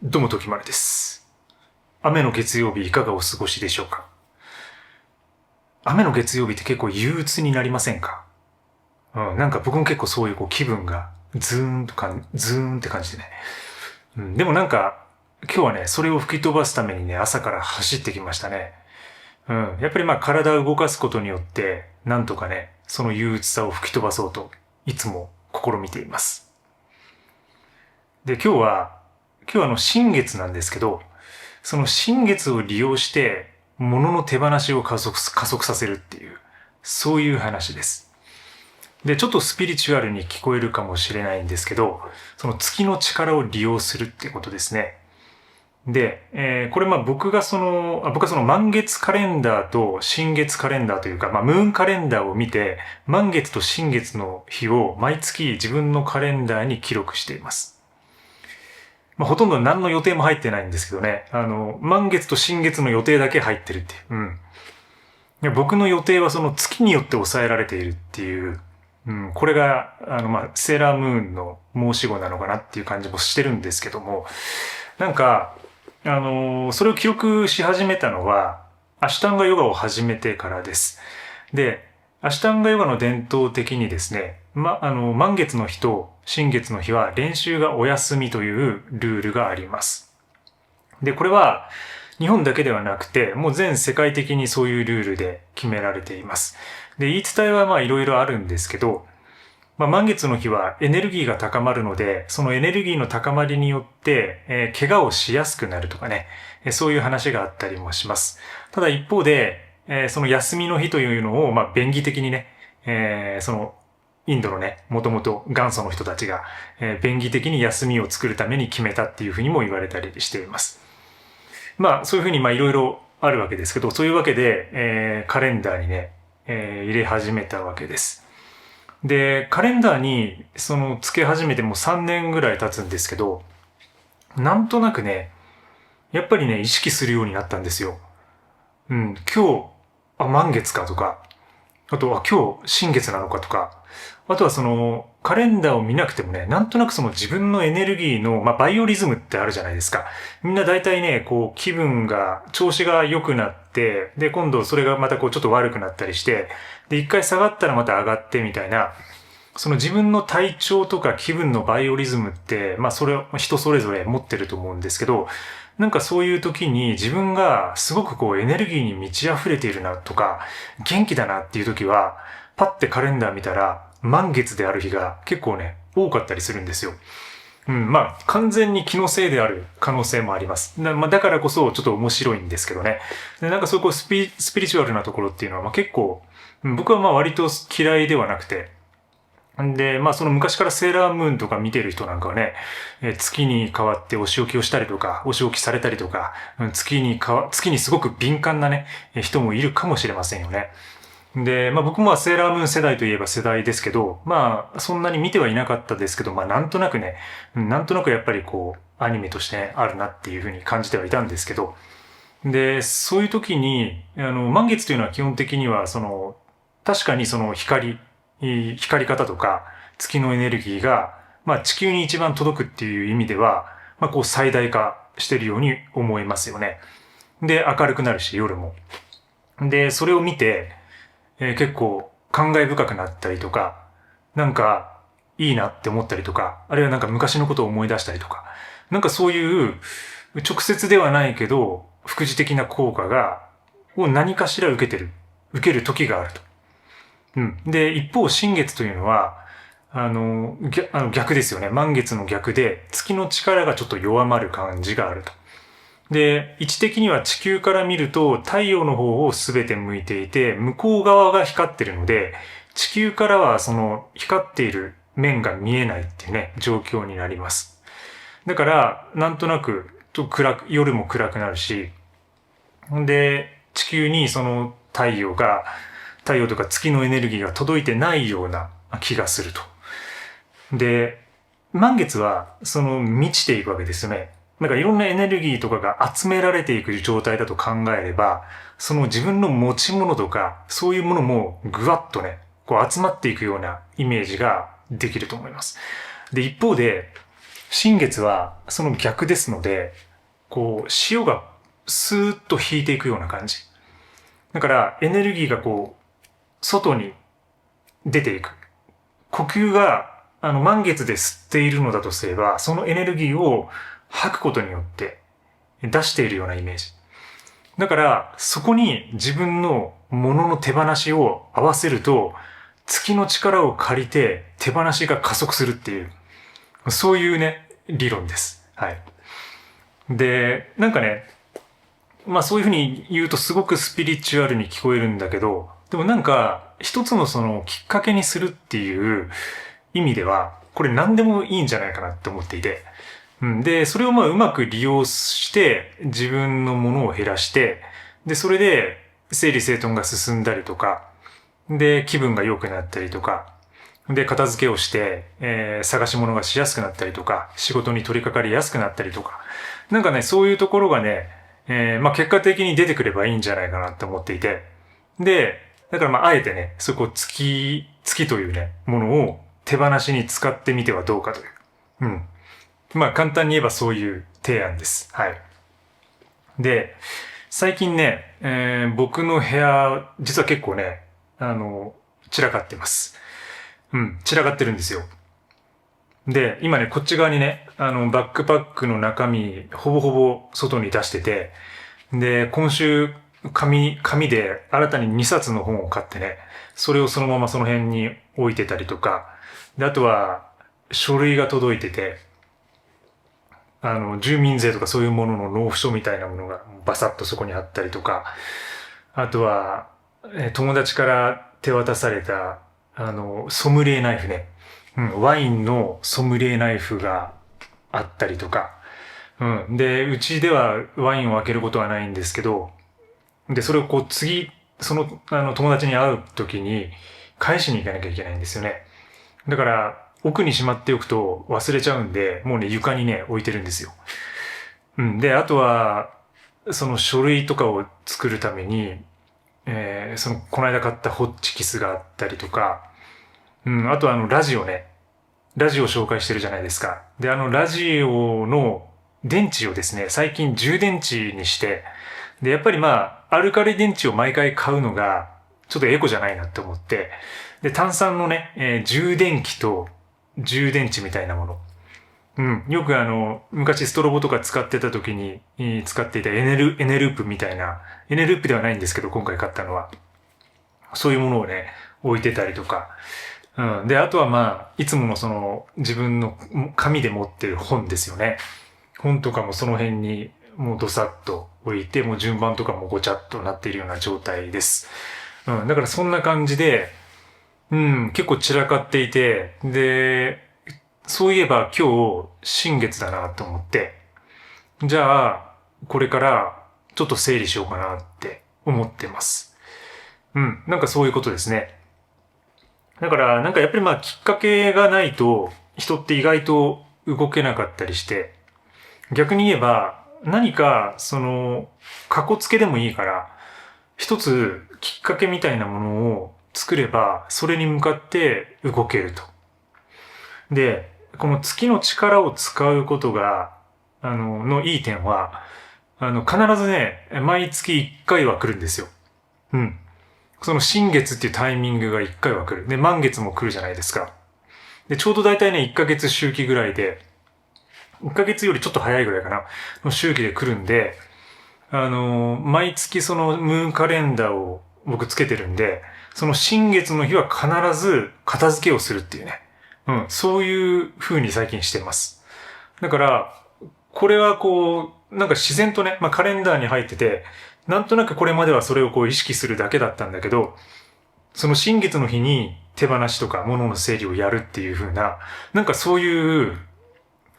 どうも、時丸です。雨の月曜日いかがお過ごしでしょうか？雨の月曜日って結構憂鬱になりませんか？なんか僕も結構そういう気分がズーンって感じでね。でもなんか、今日はね、それを吹き飛ばすためにね、朝から走ってきましたね。やっぱり体を動かすことによって、なんとかね、その憂鬱さを吹き飛ばそうと、いつも試みています。で、今日は新月なんですけど、その新月を利用して、物の手放しを加速させるっていう、そういう話です。で、ちょっとスピリチュアルに聞こえるかもしれないんですけど、その月の力を利用するってことですね。で、これ僕はその満月カレンダーと新月カレンダーというか、ムーンカレンダーを見て、満月と新月の日を毎月自分のカレンダーに記録しています。ほとんど何の予定も入ってないんですけどね。満月と新月の予定だけ入ってるっていう。僕の予定はその月によって抑えられているっていう、これが、セーラームーンの申し子なのかなっていう感じもしてるんですけども、なんか、それを記録し始めたのは、アシュタンガヨガを始めてからです。で、アシュタンガヨガの伝統的にですね、満月の日と新月の日は練習がお休みというルールがあります。で、これは日本だけではなくて、もう全世界的にそういうルールで決められています。で、言い伝えはいろいろあるんですけど、満月の日はエネルギーが高まるので、そのエネルギーの高まりによって、怪我をしやすくなるとかね、そういう話があったりもします。ただ一方で、その休みの日というのを、便宜的にね、そのインドのね、もともと元祖の人たちが、便宜的に休みを作るために決めたっていうふうにも言われたりしています。そういうふうにいろいろあるわけですけど、そういうわけで、カレンダーにね、入れ始めたわけです。で、カレンダーにつけ始めても3年ぐらい経つんですけど、なんとなくね、やっぱりね、意識するようになったんですよ。今日、満月かとか、あとは今日新月なのかとか、あとはカレンダーを見なくてもね、なんとなく自分のエネルギーの、バイオリズムってあるじゃないですか。みんな大体ね、気分が、調子が良くなって、で、今度それがまたちょっと悪くなったりして、で、一回下がったらまた上がってみたいな、その自分の体調とか気分のバイオリズムって、それを人それぞれ持ってると思うんですけど、なんかそういう時に自分がすごくエネルギーに満ち溢れているなとか、元気だなっていう時は、パッてカレンダー見たら、満月である日が結構ね、多かったりするんですよ。完全に気のせいである可能性もあります。だからこそちょっと面白いんですけどね。でなんかそういうスピリチュアルなところっていうのは、結構、僕は割と嫌いではなくて、で、その昔からセーラームーンとか見てる人なんかはね、月に代わってお仕置きをしたりとか、お仕置きされたりとか、月にすごく敏感なね、人もいるかもしれませんよね。で、僕もセーラームーン世代といえば世代ですけど、そんなに見てはいなかったですけど、なんとなくね、なんとなくやっぱりアニメとしてあるなっていうふうに感じてはいたんですけど、で、そういう時に、満月というのは基本的には、確かに光り方とか、月のエネルギーが、地球に一番届くっていう意味では、最大化してるように思いますよね。で、明るくなるし、夜も。で、それを見て、結構感慨深くなったりとか、なんかいいなって思ったりとか、あるいはなんか昔のことを思い出したりとか、なんかそういう直接ではないけど、副次的な効果を何かしら受ける時があると。で、一方、新月というのは、逆ですよね。満月の逆で、月の力がちょっと弱まる感じがあると。で、位置的には地球から見ると太陽の方を全て向いていて、向こう側が光ってるので、地球からはその光っている面が見えないっていうね、状況になります。だから、なんとなく、夜も暗くなるし、で、地球にその太陽とか月のエネルギーが届いてないような気がすると。で、満月は満ちていくわけですよね。なんかいろんなエネルギーとかが集められていく状態だと考えれば、その自分の持ち物とか、そういうものもぐわっとね、集まっていくようなイメージができると思います。で、一方で、新月はその逆ですので、こう、潮がスーッと引いていくような感じ。だからエネルギーがこう、外に出ていく。呼吸が満月で吸っているのだとすれば、そのエネルギーを吐くことによって出しているようなイメージ。だから、そこに自分のものの手放しを合わせると、月の力を借りて手放しが加速するっていう、そういうね、理論です。はい。で、なんかね、まあそういうふうに言うとすごくスピリチュアルに聞こえるんだけど、でもなんか一つのそのきっかけにするっていう意味では、これ何でもいいんじゃないかなって思っていて、で、それをまあうまく利用して自分のものを減らして、で、それで整理整頓が進んだりとか、で、気分が良くなったりとか、で、片付けをして、探し物がしやすくなったりとか、仕事に取り掛かりやすくなったりとか、なんかね、そういうところがね、まあ結果的に出てくればいいんじゃないかなって思っていて、で、だからまああえてね、そこ月というね、ものを手放しに使ってみてはどうかという。まあ簡単に言えばそういう提案です。はい。で、最近ね、僕の部屋、実は結構ね、散らかってます。散らかってるんですよ。で、今ね、こっち側にね、バックパックの中身、ほぼほぼ外に出してて、で、今週、紙で新たに2冊の本を買ってね、それをそのままその辺に置いてたりとか、で、あとは、書類が届いてて、住民税とかそういうものの納付書みたいなものがバサッとそこにあったりとか、あとは、友達から手渡された、ソムリエナイフね。ワインのソムリエナイフがあったりとか。で、うちではワインを開けることはないんですけど、で、それをこう次、その、友達に会う時に返しに行かなきゃいけないんですよね。だから、奥にしまっておくと忘れちゃうんで、もうね、床にね、置いてるんですよ。で、あとは、その書類とかを作るために、この間買ったホッチキスがあったりとか、あとはラジオね。ラジオを紹介してるじゃないですか。で、ラジオの電池をですね、最近充電池にして、で、やっぱりまあ、アルカリ電池を毎回買うのが、ちょっとエコじゃないなって思って、で、炭酸のね、充電器と充電池みたいなもの。よく昔ストロボとか使ってた時に、使っていたエネループみたいな、エネループではないんですけど、今回買ったのは。そういうものをね、置いてたりとか。で、あとはまあ、いつものその、自分の紙で持ってる本ですよね。本とかもその辺に、もうどさっと置いて、もう順番とかもごちゃっとなっているような状態です。だからそんな感じで、結構散らかっていて、で、そういえば今日、新月だなと思って、じゃあ、これからちょっと整理しようかなって思ってます。なんかそういうことですね。だから、なんかやっぱりまあきっかけがないと、人って意外と動けなかったりして、逆に言えば、何か、かこつけでもいいから、一つきっかけみたいなものを作れば、それに向かって動けると。で、この月の力を使うことが、のいい点は、必ずね、毎月1回は来るんですよ。その新月っていうタイミングが1回は来る。で、満月も来るじゃないですか。で、ちょうどだいたいね、1ヶ月周期ぐらいで、1ヶ月よりちょっと早いぐらいかな、の周期で来るんで、毎月そのムーンカレンダーを僕つけてるんで、その新月の日は必ず片付けをするっていうね。そういう風に最近してます。だから、これはこう、なんか自然とね、まあカレンダーに入ってて、なんとなくこれまではそれをこう意識するだけだったんだけど、その新月の日に手放しとか物の整理をやるっていう風な、なんかそういう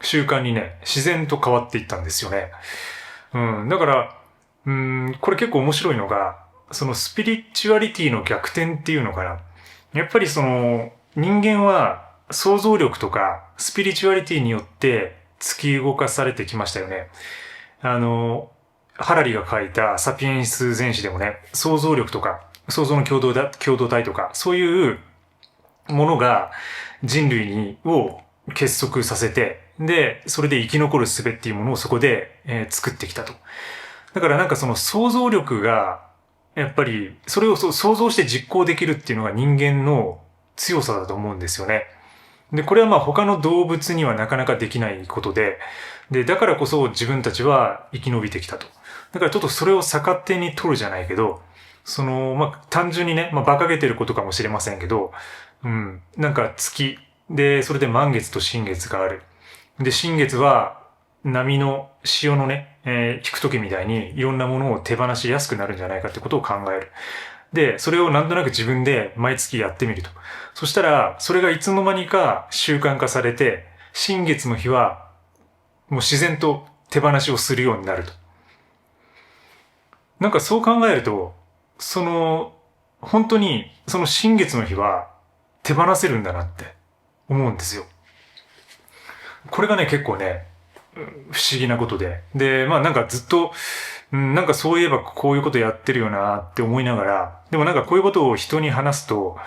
習慣にね、自然と変わっていったんですよね。だから、これ結構面白いのが、そのスピリチュアリティの逆転っていうのかな。やっぱりその人間は想像力とかスピリチュアリティによって突き動かされてきましたよね。ハラリが書いたサピエンス全史でもね、想像力とか、想像の共同体とか、そういうものが人類を結束させて、で、それで生き残る術っていうものをそこで、作ってきたと。だからなんかその想像力が、やっぱり、それを想像して実行できるっていうのが人間の強さだと思うんですよね。で、これはまあ他の動物にはなかなかできないことで、で、だからこそ自分たちは生き延びてきたと。だからちょっとそれを逆手に取るじゃないけど、まあ単純にね、まあ馬鹿げてることかもしれませんけど、なんか月、で、それで満月と新月がある。で、新月は波の潮のね、引く時みたいにいろんなものを手放しやすくなるんじゃないかってことを考える。で、それをなんとなく自分で毎月やってみると。そしたら、それがいつの間にか習慣化されて、新月の日はもう自然と手放しをするようになると。なんかそう考えると、本当にその新月の日は手放せるんだなって思うんですよ。これがね、結構ね、不思議なことで。で、まあなんかずっと、なんかそういえばこういうことやってるよなって思いながら、でもなんかこういうことを人に話すと、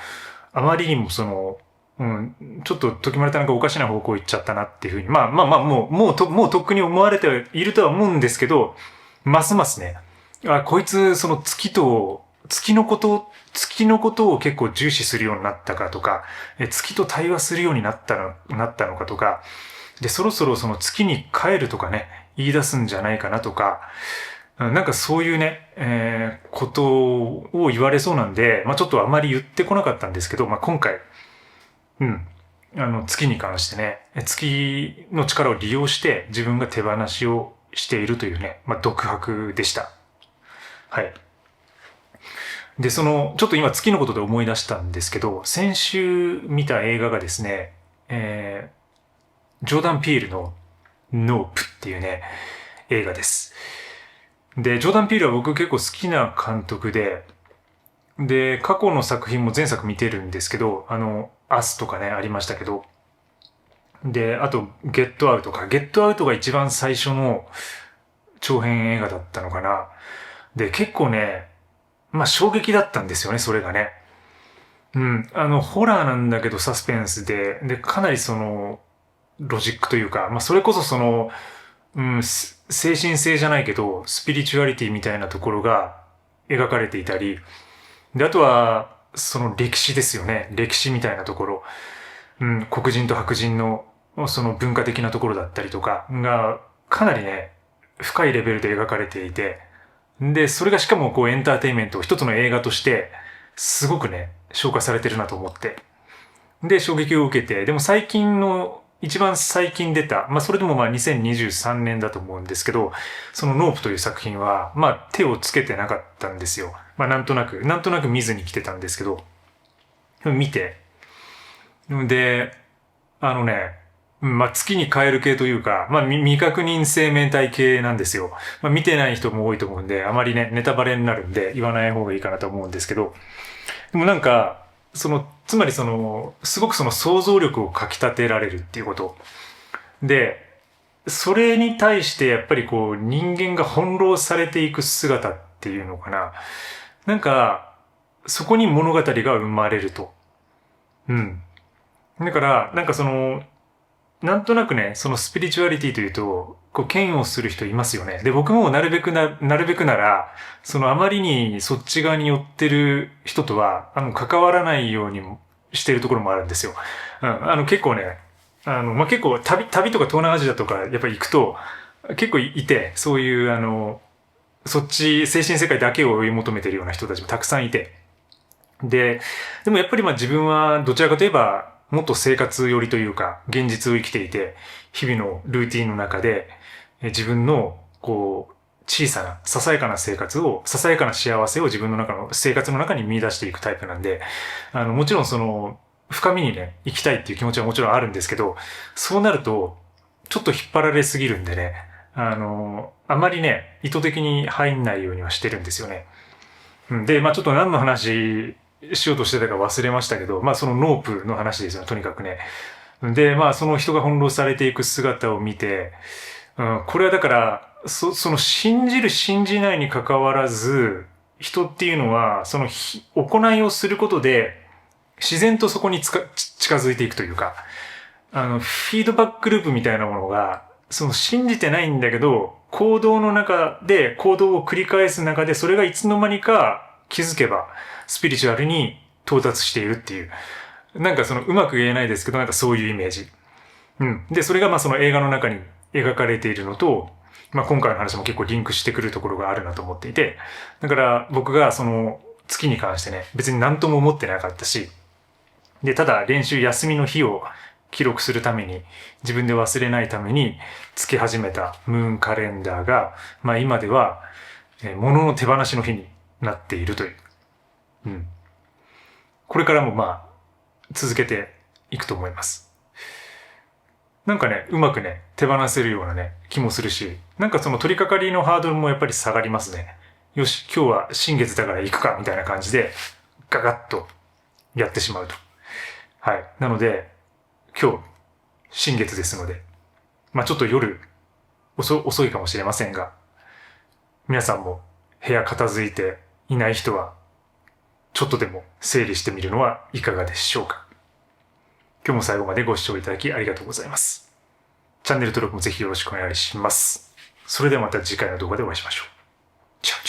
あまりにもちょっと時丸さんがおかしな方向行っちゃったなっていうふうに、もうとっくに思われているとは思うんですけど、ますますね、こいつその月のことを結構重視するようになったかとか、月と対話するようになったのかとか、で、そろそろその月に帰るとかね、言い出すんじゃないかなとか、なんかそういうね、ことを言われそうなんで、まあちょっとあまり言ってこなかったんですけど、まあ今回、月に関してね、月の力を利用して自分が手放しをしているというね、まあ独白でした。はい。で、ちょっと今月のことで思い出したんですけど、先週見た映画がですね、ジョーダン・ピールのノープっていうね、映画です。で、ジョーダン・ピールは僕結構好きな監督で、で、過去の作品も前作見てるんですけど、アスとかね、ありましたけど、で、あと、ゲットアウトか。ゲットアウトが一番最初の長編映画だったのかな。で、結構ね、まあ衝撃だったんですよね、それがね。ホラーなんだけどサスペンスで、で、かなりロジックというか、まあそれこそ精神性じゃないけど、スピリチュアリティみたいなところが描かれていたり、で、あとは、その歴史ですよね。歴史みたいなところ。黒人と白人のその文化的なところだったりとかが、かなりね、深いレベルで描かれていて、で、それがしかもこうエンターテインメント、一つの映画として、すごくね、消化されてるなと思って。で、衝撃を受けて、でも一番最近出た、まあそれでもまあ2023年だと思うんですけど、そのノープという作品は、まあ手をつけてなかったんですよ。まあなんとなく見ずに来てたんですけど、見て、で、まあ月に帰る系というか、まあ未確認生命体系なんですよ。まあ見てない人も多いと思うんで、あまりね、ネタバレになるんで言わない方がいいかなと思うんですけど、でもなんか、つまりすごく想像力をかき立てられるっていうこと。で、それに対してやっぱりこう人間が翻弄されていく姿っていうのかな。なんか、そこに物語が生まれると。だから、なんかなんとなくね、そのスピリチュアリティというと、こう、嫌悪する人いますよね。で、僕もなるべくなら、あまりにそっち側に寄ってる人とは、関わらないようにしてるところもあるんですよ。結構ね、まあ、結構旅とか東南アジアとか、やっぱり行くと、結構いて、そういう、そっち、精神世界だけを追い求めてるような人たちもたくさんいて。でもやっぱりまあ自分はどちらかといえば、もっと生活寄りというか、現実を生きていて、日々のルーティンの中で、自分の、こう、小さな、ささやかな幸せを自分の中の生活の中に見出していくタイプなんで、もちろん深みにね、行きたいっていう気持ちはもちろんあるんですけど、そうなると、ちょっと引っ張られすぎるんでね、あまりね、意図的に入んないようにはしてるんですよね。で、まあちょっと何の話しようとしてたか忘れましたけど、まあそのノープの話ですよ、とにかくね。で、まあその人が翻弄されていく姿を見て、これはだから、その信じる信じないに関わらず、人っていうのは、行いをすることで、自然とそこに近づいていくというか、フィードバックループみたいなものが、信じてないんだけど、行動の中で、行動を繰り返す中で、それがいつの間にか気づけば、スピリチュアルに到達しているっていう。なんかうまく言えないですけど、なんかそういうイメージ。うん。で、それがその映画の中に描かれているのと、今回の話も結構リンクしてくるところがあるなと思っていて、だから僕が月に関してね、別に何とも思ってなかったし、で、ただ練習休みの日を記録するために、自分で忘れないためにつけ始めたムーンカレンダーが、今では、物の手放しの日になっているという。うん。これからも続けていくと思います。なんかね、うまくね、手放せるようなね、気もするし、なんか取り掛かりのハードルもやっぱり下がりますね。よし、今日は新月だから行くか、みたいな感じで、ガガッとやってしまうと。はい。なので、今日、新月ですので、ちょっと夜遅いかもしれませんが、皆さんも部屋片付いていない人は、ちょっとでも整理してみるのはいかがでしょうか。今日も最後までご視聴いただきありがとうございます。チャンネル登録もぜひよろしくお願いします。それではまた次回の動画でお会いしましょう。チャオチャオ。